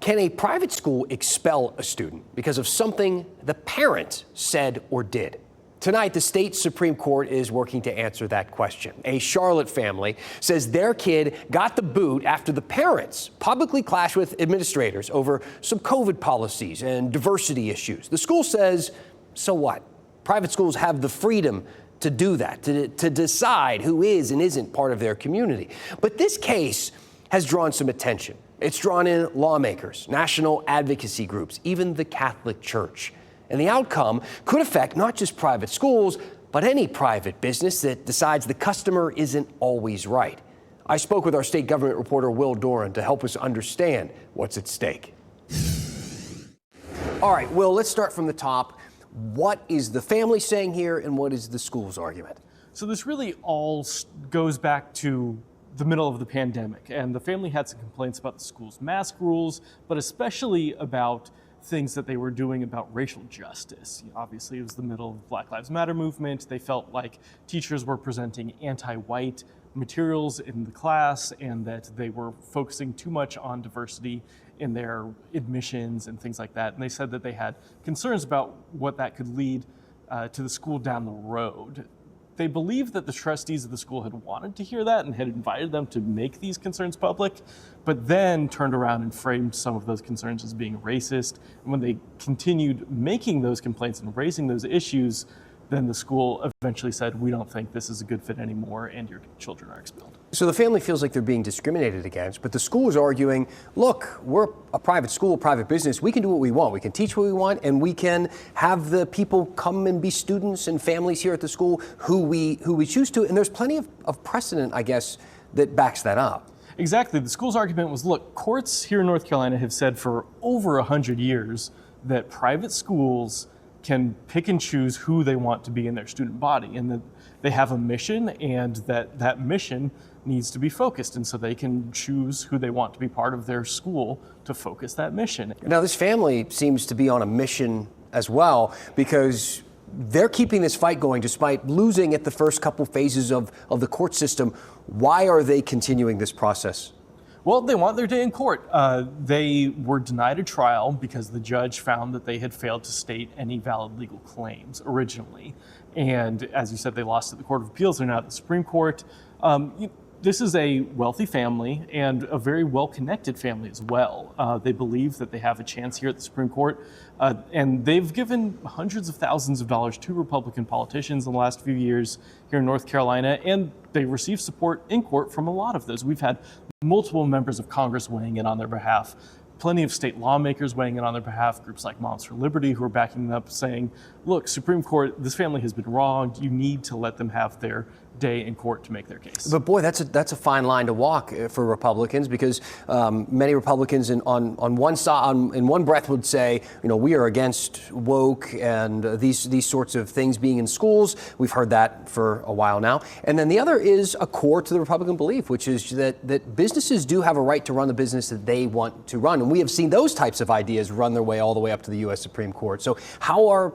Can a private school expel a student because of something the parent said or did? Tonight, the state Supreme Court is working to answer that question. A Charlotte family says their kid got the boot after the parents publicly clashed with administrators over some COVID policies and diversity issues. The school says, so what? Private schools have the freedom to do that, to decide who is and isn't part of their community. But this case has drawn some attention. It's drawn in lawmakers, national advocacy groups, even the Catholic Church. And the outcome could affect not just private schools, but any private business that decides the customer isn't always right. I spoke with our state government reporter, Will Doran, to help us understand what's at stake. All right, Will, let's start from the top. What is the family saying here, and what is the school's argument? So this really all goes back to the middle of the pandemic, and the family had some complaints about the school's mask rules, but especially about things that they were doing about racial justice. Obviously, it was the middle of the Black Lives Matter movement. They felt like teachers were presenting anti-white materials in the class and that they were focusing too much on diversity in their admissions and things like that. And they said that they had concerns about what that could lead to the school down the road. They believed that the trustees of the school had wanted to hear that and had invited them to make these concerns public, but then turned around and framed some of those concerns as being racist. And when they continued making those complaints and raising those issues, then the school eventually said, we don't think this is a good fit anymore, and your children are expelled. So the family feels like they're being discriminated against, but the school is arguing, look, we're a private school, private business. We can do what we want. We can teach what we want, and we can have the people come and be students and families here at the school who we choose to. And there's plenty of precedent, I guess, that backs that up. Exactly. The school's argument was, look, courts here in North Carolina have said for over 100 years that private schools can pick and choose who they want to be in their student body, and that they have a mission, and that mission needs to be focused, and so they can choose who they want to be part of their school to focus that mission. Now, this family seems to be on a mission as well, because they're keeping this fight going despite losing at the first couple phases of the court system. Why are they continuing this process? Well, they want their day in court. They were denied a trial because the judge found that they had failed to state any valid legal claims originally. And as you said, they lost at the Court of Appeals. They're now at the Supreme Court. This is a wealthy family and a very well-connected family as well. They believe that they have a chance here at the Supreme Court. And they've given hundreds of thousands of dollars to Republican politicians in the last few years here in North Carolina, and they receive support in court from a lot of those. We've had multiple members of Congress weighing in on their behalf, plenty of state lawmakers weighing in on their behalf, groups like Moms for Liberty who are backing them up saying, look, Supreme Court, this family has been wronged. You need to let them have their day in court to make their case. But boy, that's a fine line to walk for Republicans, because many Republicans on one side, in one breath, would say, we are against woke and these sorts of things being in schools. We've heard that for a while now. And then the other is a core to the Republican belief, which is that businesses do have a right to run the business that they want to run. And we have seen those types of ideas run their way all the way up to the U.S. Supreme Court. So how are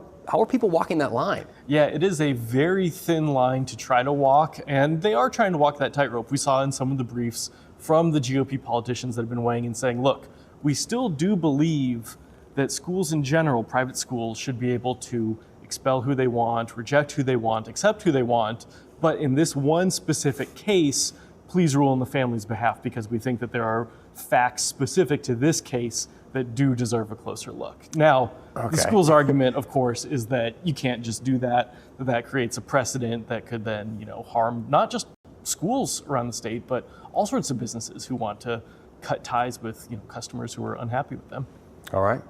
people walking that line? Yeah, it is a very thin line to try to walk, and they are trying to walk that tightrope. We saw in some of the briefs from the GOP politicians that have been weighing in saying, look, we still do believe that schools in general, private schools, should be able to expel who they want, reject who they want, accept who they want, but in this one specific case, please rule on the family's behalf, because we think that there are facts specific to this case that do deserve a closer look. Now, The school's argument, of course, is that you can't just do that. That creates a precedent that could then, harm not just schools around the state, but all sorts of businesses who want to cut ties with, customers who are unhappy with them. All right.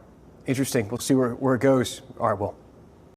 Interesting. We'll see where it goes. All right, well.